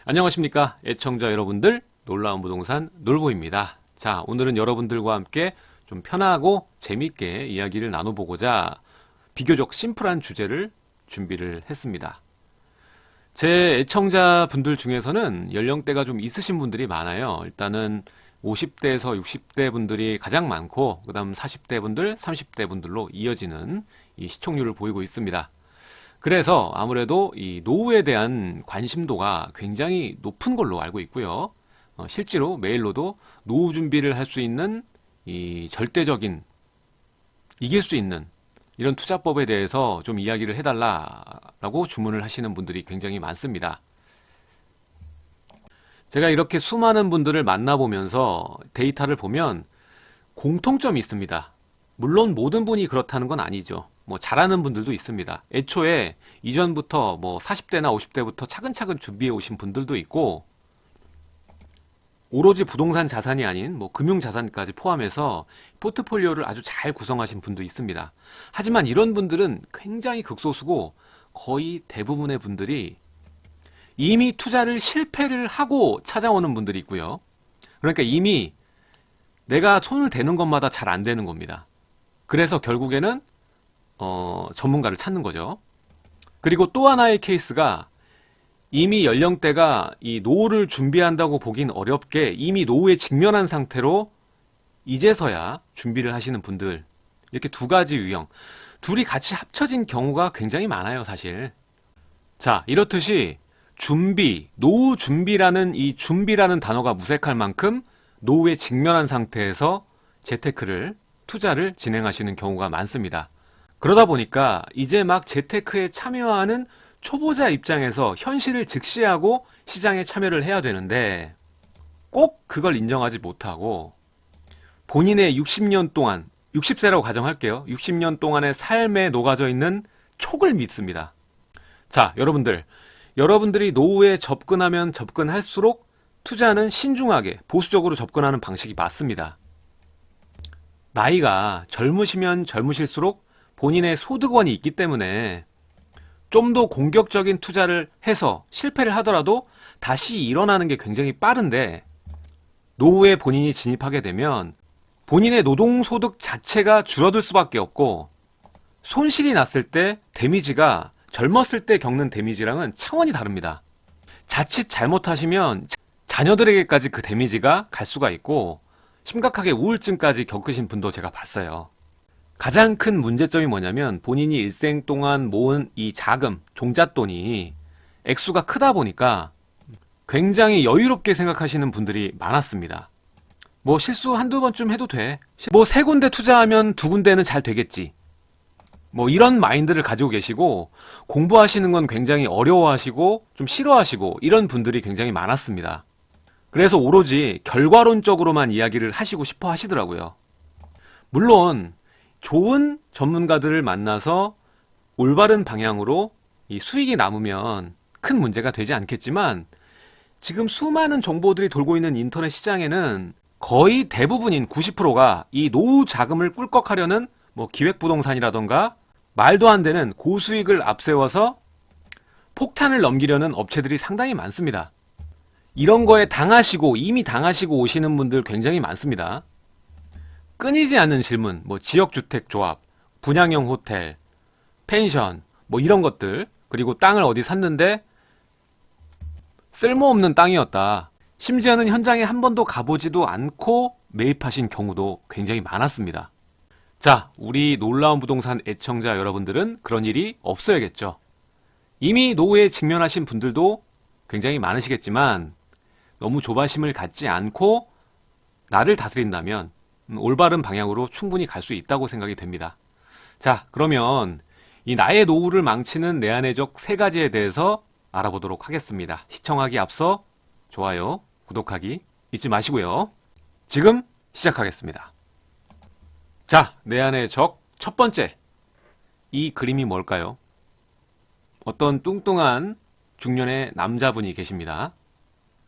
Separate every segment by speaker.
Speaker 1: 안녕하십니까 애청자 여러분들, 놀라운 부동산 놀보입니다. 자, 오늘은 여러분들과 함께 좀 편하고 재밌게 이야기를 나눠보고자 비교적 심플한 주제를 준비를 했습니다. 제 애청자분들 중에서는 연령대가 좀 있으신 분들이 많아요. 일단은 50대에서 60대 분들이 가장 많고, 그 다음 40대 분들, 30대 분들로 이어지는 이 시청률을 보이고 있습니다. 그래서 아무래도 이 노후에 대한 관심도가 굉장히 높은 걸로 알고 있고요. 실제로 메일로도 노후 준비를 할 수 있는 이 절대적인, 이길 수 있는 이런 투자법에 대해서 좀 이야기를 해달라라고 주문을 하시는 분들이 굉장히 많습니다. 제가 이렇게 수많은 분들을 만나보면서 데이터를 보면 공통점이 있습니다. 물론 모든 분이 그렇다는 건 아니죠. 뭐 잘하는 분들도 있습니다. 애초에 이전부터 뭐 40대나 50대부터 차근차근 준비해 오신 분들도 있고, 오로지 부동산 자산이 아닌 뭐 금융 자산까지 포함해서 포트폴리오를 아주 잘 구성하신 분도 있습니다. 하지만 이런 분들은 굉장히 극소수고, 거의 대부분의 분들이 이미 투자를 실패를 하고 찾아오는 분들이 있고요. 그러니까 이미 내가 손을 대는 것마다 잘 안 되는 겁니다. 그래서 결국에는 전문가를 찾는 거죠. 그리고 또 하나의 케이스가, 이미 연령대가 이 노후를 준비한다고 보긴 어렵게 이미 노후에 직면한 상태로 이제서야 준비를 하시는 분들, 이렇게 두 가지 유형, 둘이 같이 합쳐진 경우가 굉장히 많아요, 사실. 자, 이렇듯이 준비, 노후 준비라는 이 준비라는 단어가 무색할 만큼 노후에 직면한 상태에서 재테크를, 투자를 진행하시는 경우가 많습니다. 그러다 보니까 이제 막 재테크에 참여하는 초보자 입장에서 현실을 직시하고 시장에 참여를 해야 되는데, 꼭 그걸 인정하지 못하고 본인의 60년 동안, 60세라고 가정할게요. 60년 동안의 삶에 녹아져 있는 촉을 믿습니다. 자, 여러분들이 노후에 접근하면 접근할수록 투자는 신중하게 보수적으로 접근하는 방식이 맞습니다. 나이가 젊으시면 젊으실수록 본인의 소득원이 있기 때문에 좀 더 공격적인 투자를 해서 실패를 하더라도 다시 일어나는 게 굉장히 빠른데, 노후에 본인이 진입하게 되면 본인의 노동소득 자체가 줄어들 수밖에 없고, 손실이 났을 때 데미지가 젊었을 때 겪는 데미지랑은 차원이 다릅니다. 자칫 잘못하시면 자녀들에게까지 그 데미지가 갈 수가 있고, 심각하게 우울증까지 겪으신 분도 제가 봤어요. 가장 큰 문제점이 뭐냐면, 본인이 일생 동안 모은 이 자금, 종잣돈이 액수가 크다 보니까 굉장히 여유롭게 생각하시는 분들이 많았습니다. 뭐 실수 한두 번쯤 해도 돼. 뭐 세 군데 투자하면 두 군데는 잘 되겠지. 뭐 이런 마인드를 가지고 계시고, 공부하시는 건 굉장히 어려워하시고 좀 싫어하시고, 이런 분들이 굉장히 많았습니다. 그래서 오로지 결과론적으로만 이야기를 하시고 싶어 하시더라고요. 물론 좋은 전문가들을 만나서 올바른 방향으로 이 수익이 남으면 큰 문제가 되지 않겠지만, 지금 수많은 정보들이 돌고 있는 인터넷 시장에는 거의 대부분인 90%가 이 노후 자금을 꿀꺽하려는 뭐 기획부동산이라던가 말도 안 되는 고수익을 앞세워서 폭탄을 넘기려는 업체들이 상당히 많습니다. 이런 거에 이미 당하시고 오시는 분들 굉장히 많습니다. 끊이지 않는 질문, 뭐 지역주택조합, 분양형 호텔, 펜션, 뭐 이런 것들, 그리고 땅을 어디 샀는데 쓸모없는 땅이었다. 심지어는 현장에 한 번도 가보지도 않고 매입하신 경우도 굉장히 많았습니다. 자, 우리 놀라운 부동산 애청자 여러분들은 그런 일이 없어야겠죠. 이미 노후에 직면하신 분들도 굉장히 많으시겠지만, 너무 조바심을 갖지 않고 나를 다스린다면 올바른 방향으로 충분히 갈 수 있다고 생각이 됩니다. 자, 그러면 이 나의 노후를 망치는 내안의적 세 가지에 대해서 알아보도록 하겠습니다. 시청하기 앞서 좋아요, 구독하기 잊지 마시고요. 지금 시작하겠습니다. 자, 내안의 적 첫 번째. 이 그림이 뭘까요? 어떤 뚱뚱한 중년의 남자분이 계십니다.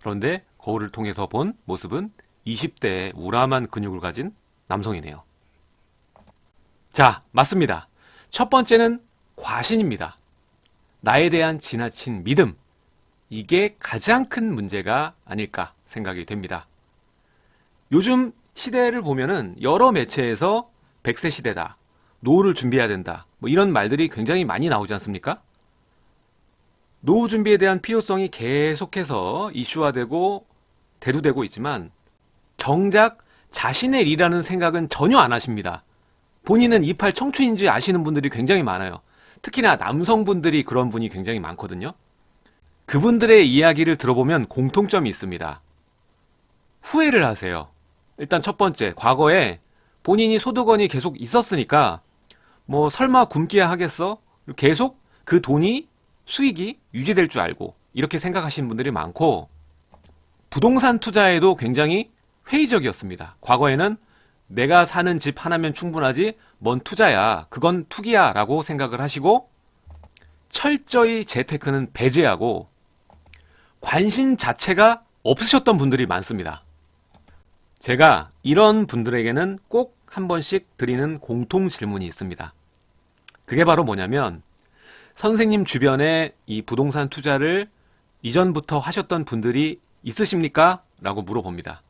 Speaker 1: 그런데 거울을 통해서 본 모습은 20대의 우람한 근육을 가진 남성이네요. 자, 맞습니다. 첫 번째는 과신입니다. 나에 대한 지나친 믿음. 이게 가장 큰 문제가 아닐까 생각이 됩니다. 요즘 시대를 보면은 여러 매체에서 100세 시대다, 노후를 준비해야 된다, 뭐 이런 말들이 굉장히 많이 나오지 않습니까? 노후 준비에 대한 필요성이 계속해서 이슈화되고 대두되고 있지만 정작 자신의 일이라는 생각은 전혀 안 하십니다. 본인은 28 청춘인지 아시는 분들이 굉장히 많아요. 특히나 남성분들이 그런 분이 굉장히 많거든요. 그분들의 이야기를 들어보면 공통점이 있습니다. 후회를 하세요. 일단 첫 번째, 과거에 본인이 소득원이 계속 있었으니까 뭐 설마 굶기야 하겠어? 계속 그 돈이 수익이 유지될 줄 알고 이렇게 생각하시는 분들이 많고, 부동산 투자에도 굉장히 회의적이었습니다. 과거에는 내가 사는 집 하나면 충분하지 뭔 투자야, 그건 투기야 라고 생각을 하시고 철저히 재테크는 배제하고 관심 자체가 없으셨던 분들이 많습니다. 제가 이런 분들에게는 꼭 한 번씩 드리는 공통 질문이 있습니다. 그게 바로 뭐냐면, 선생님 주변에 이 부동산 투자를 이전부터 하셨던 분들이 있으십니까? 라고 물어봅니다.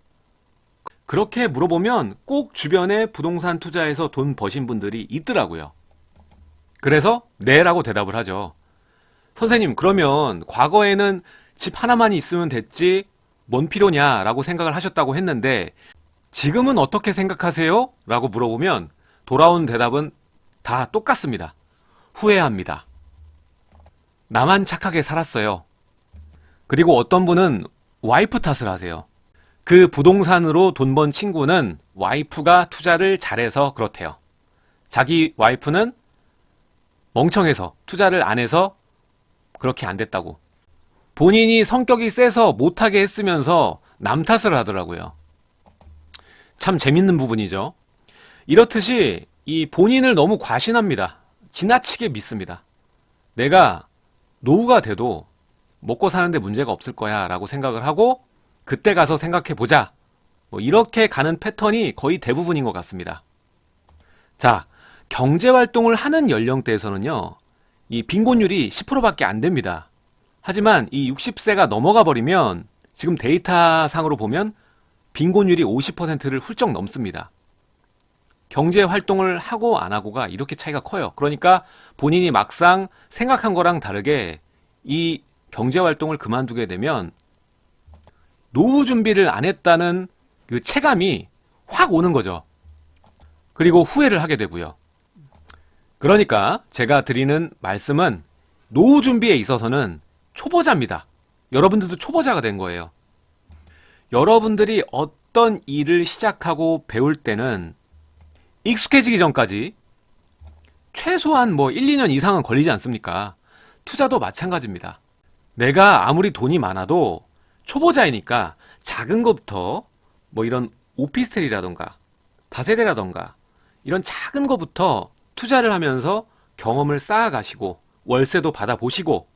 Speaker 1: 그렇게 물어보면 꼭 주변에 부동산 투자에서 돈 버신 분들이 있더라고요. 그래서 네 라고 대답을 하죠. 선생님, 그러면 과거에는 집 하나만 있으면 됐지 뭔 필요냐 라고 생각을 하셨다고 했는데 지금은 어떻게 생각하세요? 라고 물어보면 돌아온 대답은 다 똑같습니다. 후회합니다. 나만 착하게 살았어요. 그리고 어떤 분은 와이프 탓을 하세요. 그 부동산으로 돈 번 친구는 와이프가 투자를 잘해서 그렇대요. 자기 와이프는 멍청해서 투자를 안 해서 그렇게 안 됐다고. 본인이 성격이 세서 못하게 했으면서 남 탓을 하더라고요. 참 재밌는 부분이죠. 이렇듯이 이 본인을 너무 과신합니다. 지나치게 믿습니다. 내가 노후가 돼도 먹고 사는데 문제가 없을 거야 라고 생각을 하고 그때 가서 생각해 보자, 뭐 이렇게 가는 패턴이 거의 대부분인 것 같습니다. 자, 경제활동을 하는 연령대에서는요, 이 빈곤율이 10%밖에 안 됩니다. 하지만 이 60세가 넘어가 버리면 지금 데이터상으로 보면 빈곤율이 50%를 훌쩍 넘습니다. 경제활동을 하고 안 하고가 이렇게 차이가 커요. 그러니까 본인이 막상 생각한 거랑 다르게 이 경제활동을 그만두게 되면 노후 준비를 안 했다는 그 체감이 확 오는 거죠. 그리고 후회를 하게 되고요. 그러니까 제가 드리는 말씀은 노후 준비에 있어서는 초보자입니다. 여러분들도 초보자가 된 거예요. 여러분들이 어떤 일을 시작하고 배울 때는 익숙해지기 전까지 최소한 뭐 1, 2년 이상은 걸리지 않습니까? 투자도 마찬가지입니다. 내가 아무리 돈이 많아도 초보자이니까 작은 것부터 뭐 이런 오피스텔이라던가 다세대라던가 이런 작은 것부터 투자를 하면서 경험을 쌓아가시고 월세도 받아보시고,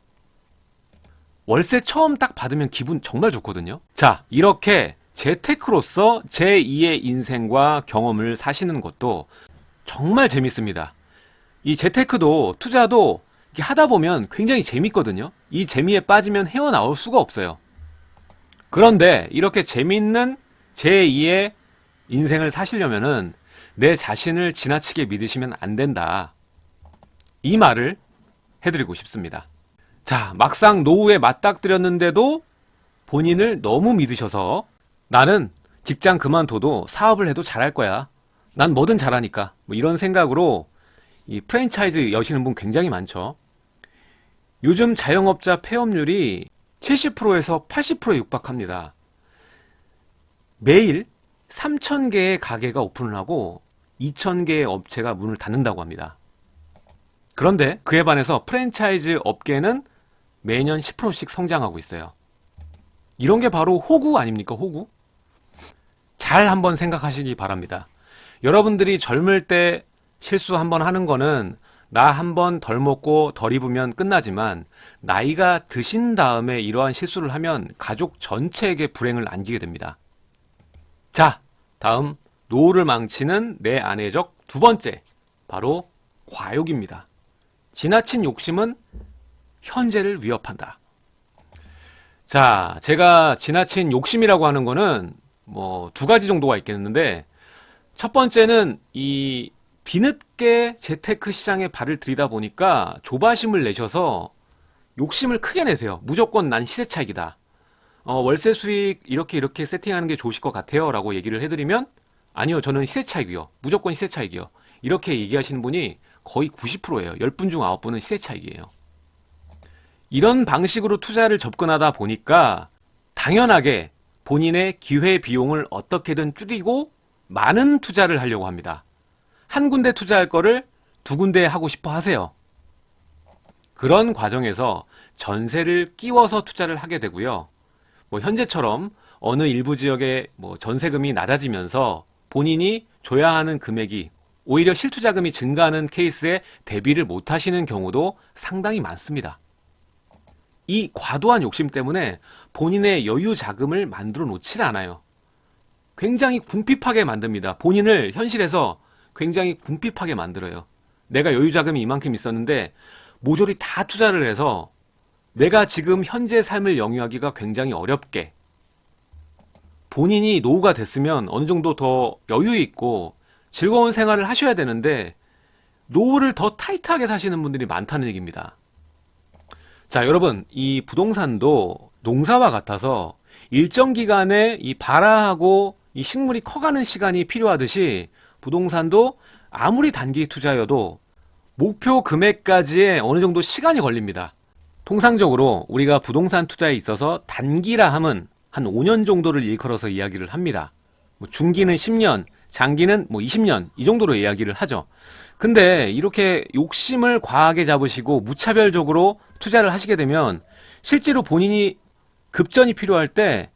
Speaker 1: 월세 처음 딱 받으면 기분 정말 좋거든요. 자, 이렇게 재테크로서 제2의 인생과 경험을 사시는 것도 정말 재밌습니다. 이 재테크도 투자도 이렇게 하다 보면 굉장히 재밌거든요. 이 재미에 빠지면 헤어나올 수가 없어요. 그런데 이렇게 재밌는 제2의 인생을 사시려면은 내 자신을 지나치게 믿으시면 안 된다, 이 말을 해드리고 싶습니다. 자, 막상 노후에 맞닥뜨렸는데도 본인을 너무 믿으셔서 나는 직장 그만둬도 사업을 해도 잘할 거야, 난 뭐든 잘하니까, 뭐 이런 생각으로 이 프랜차이즈 여시는 분 굉장히 많죠. 요즘 자영업자 폐업률이 70%에서 80%에 육박합니다. 매일 3,000개의 가게가 오픈을 하고 2,000개의 업체가 문을 닫는다고 합니다. 그런데 그에 반해서 프랜차이즈 업계는 매년 10%씩 성장하고 있어요. 이런 게 바로 호구 아닙니까? 호구? 잘 한번 생각하시기 바랍니다. 여러분들이 젊을 때 실수 한번 하는 거는 나 한번 덜 먹고 덜 입으면 끝나지만 나이가 드신 다음에 이러한 실수를 하면 가족 전체에게 불행을 안기게 됩니다. 자, 다음 노후를 망치는 내 안의 적 두 번째, 바로 과욕입니다. 지나친 욕심은 현재를 위협한다. 자, 제가 지나친 욕심이라고 하는 거는 뭐 두 가지 정도가 있겠는데, 첫 번째는 이 뒤늦게 재테크 시장에 발을 들이다 보니까 조바심을 내셔서 욕심을 크게 내세요. 무조건 난 시세 차익이다. 월세 수익 이렇게 세팅하는 게 좋으실 것 같아요 라고 얘기를 해드리면, 아니요, 저는 시세 차익이요, 무조건 시세 차익이요, 이렇게 얘기하시는 분이 거의 90%예요 10분 중 9분은 시세 차익이에요. 이런 방식으로 투자를 접근하다 보니까 당연하게 본인의 기회 비용을 어떻게든 줄이고 많은 투자를 하려고 합니다. 한 군데 투자할 거를 두 군데 하고 싶어 하세요. 그런 과정에서 전세를 끼워서 투자를 하게 되고요. 뭐 현재처럼 어느 일부 지역의 뭐 전세금이 낮아지면서 본인이 줘야 하는 금액이 오히려 실투자금이 증가하는 케이스에 대비를 못 하시는 경우도 상당히 많습니다. 이 과도한 욕심 때문에 본인의 여유 자금을 만들어 놓질 않아요. 굉장히 궁핍하게 만듭니다. 본인을 현실에서 굉장히 궁핍하게 만들어요. 내가 여유 자금이 이만큼 있었는데 모조리 다 투자를 해서 내가 지금 현재 삶을 영위하기가 굉장히 어렵게, 본인이 노후가 됐으면 어느 정도 더 여유 있고 즐거운 생활을 하셔야 되는데 노후를 더 타이트하게 사시는 분들이 많다는 얘기입니다. 자, 여러분, 이 부동산도 농사와 같아서 일정 기간에 이 발화하고 이 식물이 커가는 시간이 필요하듯이 부동산도 아무리 단기 투자여도 목표 금액까지의 어느 정도 시간이 걸립니다. 통상적으로 우리가 부동산 투자에 있어서 단기라 함은 한 5년 정도를 일컬어서 이야기를 합니다. 뭐 중기는 10년, 장기는 뭐 20년 이 정도로 이야기를 하죠. 근데 이렇게 욕심을 과하게 잡으시고 무차별적으로 투자를 하시게 되면 실제로 본인이 급전이 필요할 때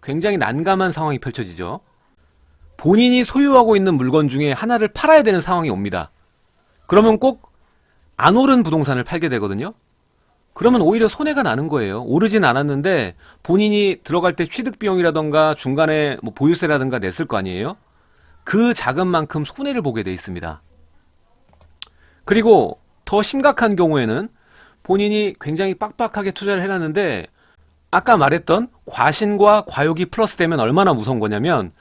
Speaker 1: 굉장히 난감한 상황이 펼쳐지죠. 본인이 소유하고 있는 물건 중에 하나를 팔아야 되는 상황이 옵니다. 그러면 꼭 안 오른 부동산을 팔게 되거든요. 그러면 오히려 손해가 나는 거예요. 오르진 않았는데 본인이 들어갈 때 취득 비용이라던가 중간에 뭐 보유세라든가 냈을 거 아니에요. 그 자금만큼 손해를 보게 돼 있습니다. 그리고 더 심각한 경우에는 본인이 굉장히 빡빡하게 투자를 해놨는데 아까 말했던 과신과 과욕이 플러스 되면 얼마나 무서운 거냐면,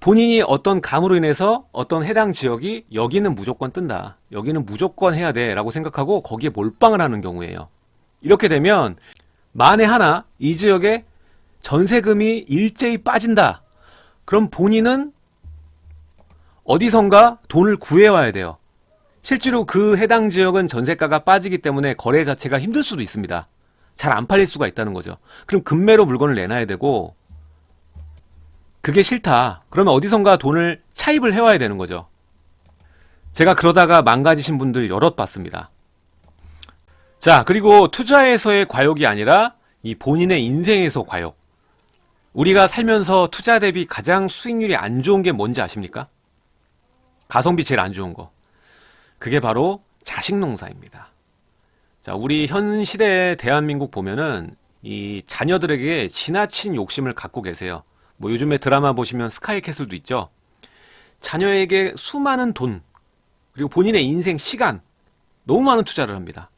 Speaker 1: 본인이 어떤 감으로 인해서 어떤 해당 지역이 여기는 무조건 뜬다, 여기는 무조건 해야 돼 라고 생각하고 거기에 몰빵을 하는 경우예요. 이렇게 되면 만에 하나 이 지역에 전세금이 일제히 빠진다, 그럼 본인은 어디선가 돈을 구해와야 돼요. 실제로 그 해당 지역은 전세가가 빠지기 때문에 거래 자체가 힘들 수도 있습니다. 잘 안 팔릴 수가 있다는 거죠. 그럼 급매로 물건을 내놔야 되고, 그게 싫다, 그러면 어디선가 돈을 차입을 해와야 되는 거죠. 제가 그러다가 망가지신 분들 여럿 봤습니다. 자, 그리고 투자에서의 과욕이 아니라 이 본인의 인생에서 과욕. 우리가 살면서 투자 대비 가장 수익률이 안 좋은 게 뭔지 아십니까? 가성비 제일 안 좋은 거. 그게 바로 자식 농사입니다. 자, 우리 현 시대의 대한민국 보면은 이 자녀들에게 지나친 욕심을 갖고 계세요. 뭐 요즘에 드라마 보시면 스카이캐슬도 있죠. 자녀에게 수많은 돈, 그리고 본인의 인생 시간, 너무 많은 투자를 합니다.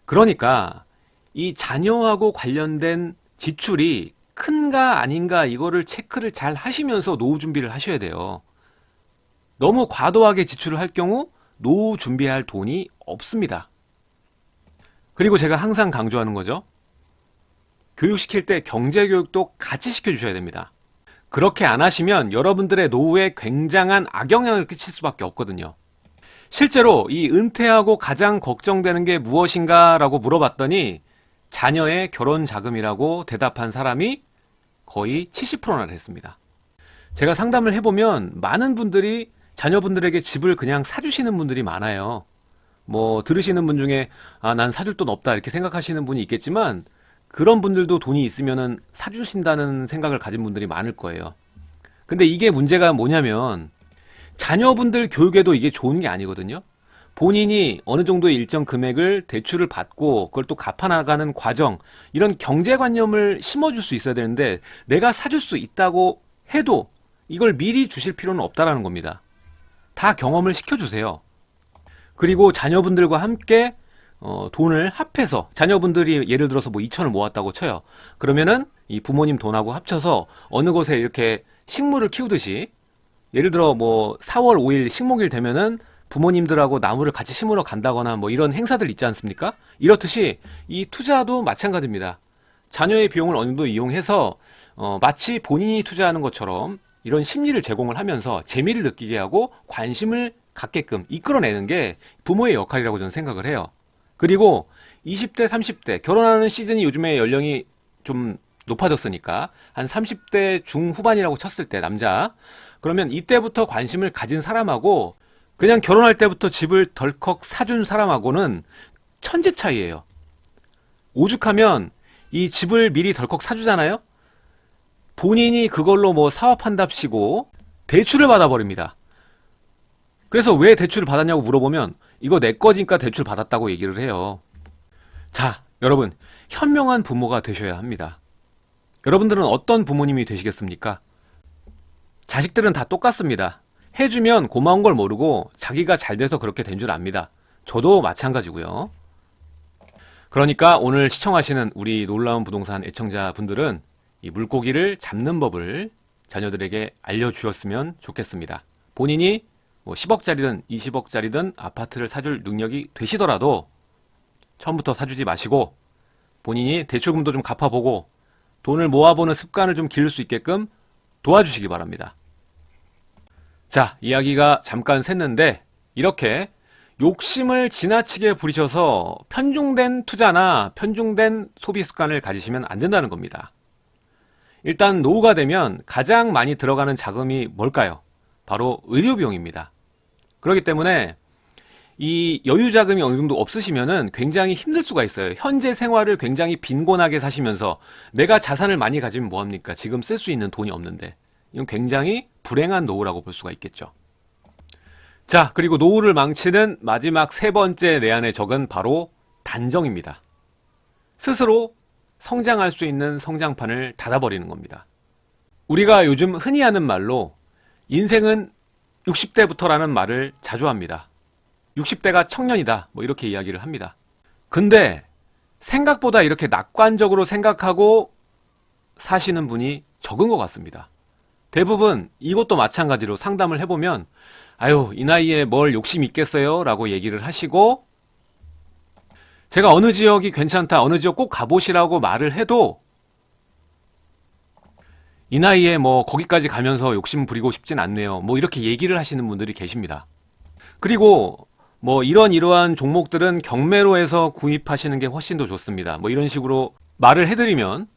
Speaker 1: 그러니까 이 자녀하고 관련된 지출이 큰가 아닌가 이거를 체크를 잘 하시면서 노후 준비를 하셔야 돼요. 너무 과도하게 지출을 할 경우 노후 준비할 돈이 없습니다. 그리고 제가 항상 강조하는 거죠. 교육시킬 때 경제교육도 같이 시켜주셔야 됩니다. 그렇게 안 하시면 여러분들의 노후에 굉장한 악영향을 끼칠 수밖에 없거든요. 실제로 이 은퇴하고 가장 걱정되는 게 무엇인가 라고 물어봤더니 자녀의 결혼 자금이라고 대답한 사람이 거의 70%나 됐습니다. 제가 상담을 해보면 많은 분들이 자녀분들에게 집을 그냥 사주시는 분들이 많아요. 뭐 들으시는 분 중에 난 사줄 돈 없다 이렇게 생각하시는 분이 있겠지만, 그런 분들도 돈이 있으면은 사주신다는 생각을 가진 분들이 많을 거예요. 근데 이게 문제가 뭐냐면 자녀분들 교육에도 이게 좋은 게 아니거든요. 본인이 어느 정도의 일정 금액을 대출을 받고 그걸 또 갚아나가는 과정, 이런 경제관념을 심어줄 수 있어야 되는데 내가 사줄 수 있다고 해도 이걸 미리 주실 필요는 없다라는 겁니다. 다 경험을 시켜주세요. 그리고 자녀분들과 함께 돈을 합해서 자녀분들이 예를 들어서 뭐 2천을 모았다고 쳐요. 그러면은 이 부모님 돈하고 합쳐서 어느 곳에 이렇게 식물을 키우듯이 예를 들어 뭐 4월 5일 식목일 되면은 부모님들하고 나무를 같이 심으러 간다거나 뭐 이런 행사들 있지 않습니까? 이렇듯이 이 투자도 마찬가지입니다. 자녀의 비용을 어느 정도 이용해서 마치 본인이 투자하는 것처럼 이런 심리를 제공을 하면서 재미를 느끼게 하고 관심을 갖게끔 이끌어내는 게 부모의 역할이라고 저는 생각을 해요. 그리고 20대, 30대 결혼하는 시즌이 요즘에 연령이 좀 높아졌으니까 한 30대 중후반이라고 쳤을 때 남자 그러면 이때부터 관심을 가진 사람하고 그냥 결혼할 때부터 집을 덜컥 사준 사람하고는 천지 차이예요. 오죽하면 이 집을 미리 덜컥 사주잖아요. 본인이 그걸로 뭐 사업한답시고 대출을 받아버립니다. 그래서 왜 대출을 받았냐고 물어보면 이거 내 거니까 대출 받았다고 얘기를 해요. 자, 여러분 현명한 부모가 되셔야 합니다. 여러분들은 어떤 부모님이 되시겠습니까? 자식들은 다 똑같습니다. 해주면 고마운 걸 모르고 자기가 잘 돼서 그렇게 된 줄 압니다. 저도 마찬가지고요. 그러니까 오늘 시청하시는 우리 놀라운 부동산 애청자분들은 이 물고기를 잡는 법을 자녀들에게 알려주셨으면 좋겠습니다. 본인이 뭐 10억짜리든 20억짜리든 아파트를 사줄 능력이 되시더라도 처음부터 사주지 마시고 본인이 대출금도 좀 갚아보고 돈을 모아보는 습관을 좀 기를 수 있게끔 도와주시기 바랍니다. 자, 이야기가 잠깐 샜는데 이렇게 욕심을 지나치게 부리셔서 편중된 투자나 편중된 소비 습관을 가지시면 안 된다는 겁니다. 일단 노후가 되면 가장 많이 들어가는 자금이 뭘까요? 바로 의료비용입니다. 그렇기 때문에 이 여유 자금이 어느 정도 없으시면은 굉장히 힘들 수가 있어요. 현재 생활을 굉장히 빈곤하게 사시면서 내가 자산을 많이 가지면 뭐합니까? 지금 쓸 수 있는 돈이 없는데 이건 굉장히 불행한 노후라고 볼 수가 있겠죠. 자, 그리고 노후를 망치는 마지막 세 번째 내안의 적은 바로 단정입니다. 스스로 성장할 수 있는 성장판을 닫아버리는 겁니다. 우리가 요즘 흔히 하는 말로 인생은 60대부터라는 말을 자주 합니다. 60대가 청년이다 뭐 이렇게 이야기를 합니다. 근데 생각보다 이렇게 낙관적으로 생각하고 사시는 분이 적은 것 같습니다. 대부분 이것도 마찬가지로 상담을 해보면 아유 이 나이에 뭘 욕심 있겠어요 라고 얘기를 하시고 제가 어느 지역이 괜찮다 어느 지역 꼭 가보시라고 말을 해도 이 나이에 뭐 거기까지 가면서 욕심 부리고 싶진 않네요 뭐 이렇게 얘기를 하시는 분들이 계십니다. 그리고 뭐 이러한 종목들은 경매로 해서 구입하시는 게 훨씬 더 좋습니다 뭐 이런 식으로 말을 해드리면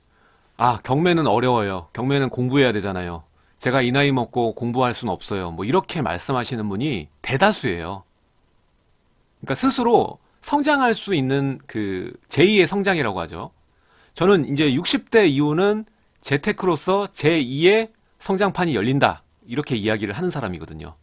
Speaker 1: 아 경매는 어려워요 경매는 공부해야 되잖아요 제가 이 나이 먹고 공부할 수는 없어요 뭐 이렇게 말씀하시는 분이 대다수예요. 그러니까 스스로 성장할 수 있는 그 제2의 성장이라고 하죠. 저는 이제 60대 이후는 재테크로서 제2의 성장판이 열린다 이렇게 이야기를 하는 사람이거든요.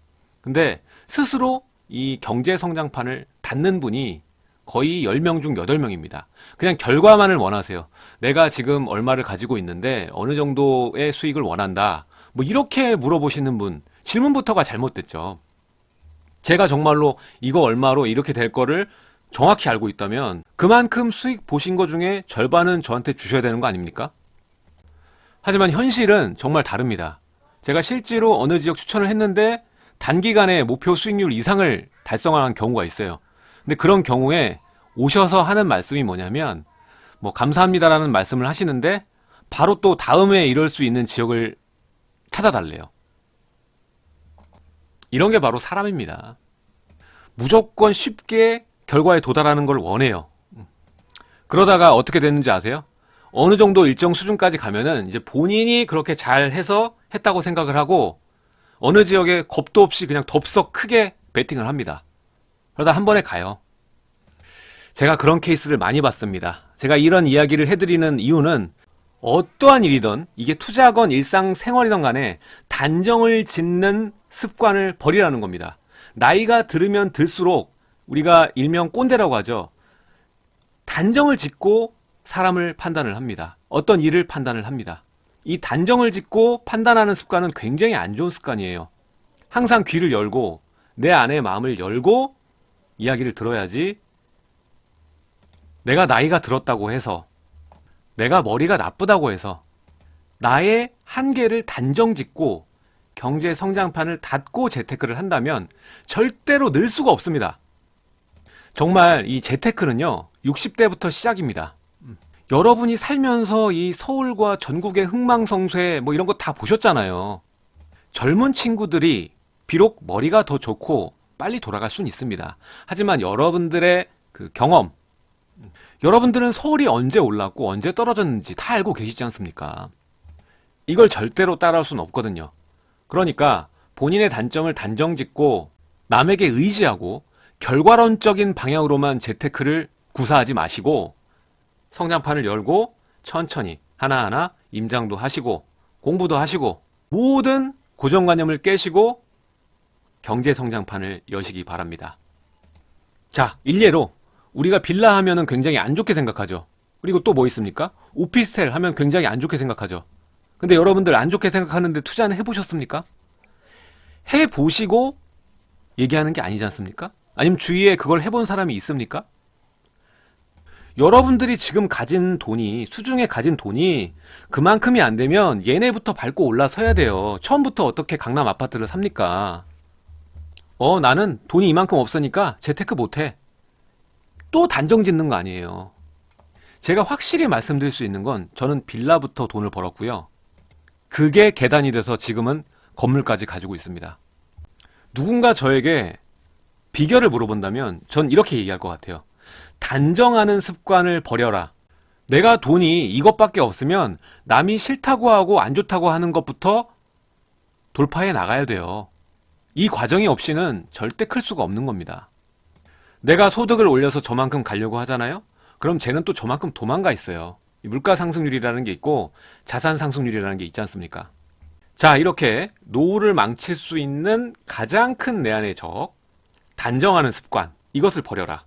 Speaker 1: 근데 스스로 이 경제 성장판을 닫는 분이 거의 10명 중 8명입니다. 그냥 결과만을 원하세요. 내가 지금 얼마를 가지고 있는데 어느 정도의 수익을 원한다. 뭐 이렇게 물어보시는 분 질문부터가 잘못됐죠. 제가 정말로 이거 얼마로 이렇게 될 거를 정확히 알고 있다면 그만큼 수익 보신 거 중에 절반은 저한테 주셔야 되는 거 아닙니까? 하지만 현실은 정말 다릅니다. 제가 실제로 어느 지역 추천을 했는데 단기간에 목표 수익률 이상을 달성한 경우가 있어요. 근데 그런 경우에 오셔서 하는 말씀이 뭐냐면 뭐 감사합니다라는 말씀을 하시는데 바로 또 다음에 이럴 수 있는 지역을 찾아달래요. 이런 게 바로 사람입니다. 무조건 쉽게 결과에 도달하는 걸 원해요. 그러다가 어떻게 됐는지 아세요? 어느 정도 일정 수준까지 가면은 이제 본인이 그렇게 잘 해서 했다고 생각을 하고 어느 지역에 겁도 없이 그냥 덥석 크게 베팅을 합니다. 그러다 한 번에 가요. 제가 그런 케이스를 많이 봤습니다. 제가 이런 이야기를 해드리는 이유는 어떠한 일이든 이게 투자건 일상생활이든 간에 단정을 짓는 습관을 버리라는 겁니다. 나이가 들으면 들수록 우리가 일명 꼰대라고 하죠. 단정을 짓고 사람을 판단을 합니다. 어떤 일을 판단을 합니다. 이 단정을 짓고 판단하는 습관은 굉장히 안 좋은 습관이에요. 항상 귀를 열고 내 안의 마음을 열고 이야기를 들어야지 내가 나이가 들었다고 해서, 내가 머리가 나쁘다고 해서 나의 한계를 단정 짓고 경제 성장판을 닫고 재테크를 한다면 절대로 늘 수가 없습니다. 정말 이 재테크는요, 60대부터 시작입니다. 여러분이 살면서 이 서울과 전국의 흥망성쇠 뭐 이런 거 다 보셨잖아요. 젊은 친구들이 비록 머리가 더 좋고 빨리 돌아갈 수는 있습니다. 하지만 여러분들의 그 경험, 여러분들은 서울이 언제 올랐고 언제 떨어졌는지 다 알고 계시지 않습니까? 이걸 절대로 따라올 수는 없거든요. 그러니까 본인의 단점을 단정 짓고 남에게 의지하고 결과론적인 방향으로만 재테크를 구사하지 마시고 성장판을 열고 천천히 하나하나 임장도 하시고 공부도 하시고 모든 고정관념을 깨시고 경제 성장판을 여시기 바랍니다. 자, 일례로 우리가 빌라 하면은 굉장히 안 좋게 생각하죠. 그리고 또 뭐 있습니까? 오피스텔 하면 굉장히 안 좋게 생각하죠. 근데 여러분들 안 좋게 생각하는데 투자는 해보셨습니까? 해보시고 얘기하는 게 아니지 않습니까? 아니면 주위에 그걸 해본 사람이 있습니까? 여러분들이 지금 가진 돈이, 수중에 가진 돈이 그만큼이 안 되면 얘네부터 밟고 올라서야 돼요. 처음부터 어떻게 강남 아파트를 삽니까? 나는 돈이 이만큼 없으니까 재테크 못해. 또 단정 짓는 거 아니에요. 제가 확실히 말씀드릴 수 있는 건 저는 빌라부터 돈을 벌었고요. 그게 계단이 돼서 지금은 건물까지 가지고 있습니다. 누군가 저에게 비결을 물어본다면 전 이렇게 얘기할 것 같아요. 단정하는 습관을 버려라. 내가 돈이 이것밖에 없으면 남이 싫다고 하고 안 좋다고 하는 것부터 돌파해 나가야 돼요. 이 과정이 없이는 절대 클 수가 없는 겁니다. 내가 소득을 올려서 저만큼 가려고 하잖아요? 그럼 쟤는 또 저만큼 도망가 있어요. 물가 상승률이라는 게 있고 자산 상승률이라는 게 있지 않습니까? 자, 이렇게 노후를 망칠 수 있는 가장 큰 내안의 적, 단정하는 습관, 이것을 버려라.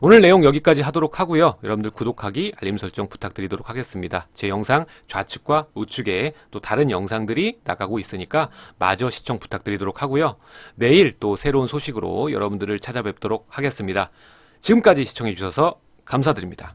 Speaker 1: 오늘 내용 여기까지 하도록 하고요. 여러분들 구독하기, 알림 설정 부탁드리도록 하겠습니다. 제 영상 좌측과 우측에 또 다른 영상들이 나가고 있으니까 마저 시청 부탁드리도록 하고요. 내일 또 새로운 소식으로 여러분들을 찾아뵙도록 하겠습니다. 지금까지 시청해 주셔서 감사드립니다.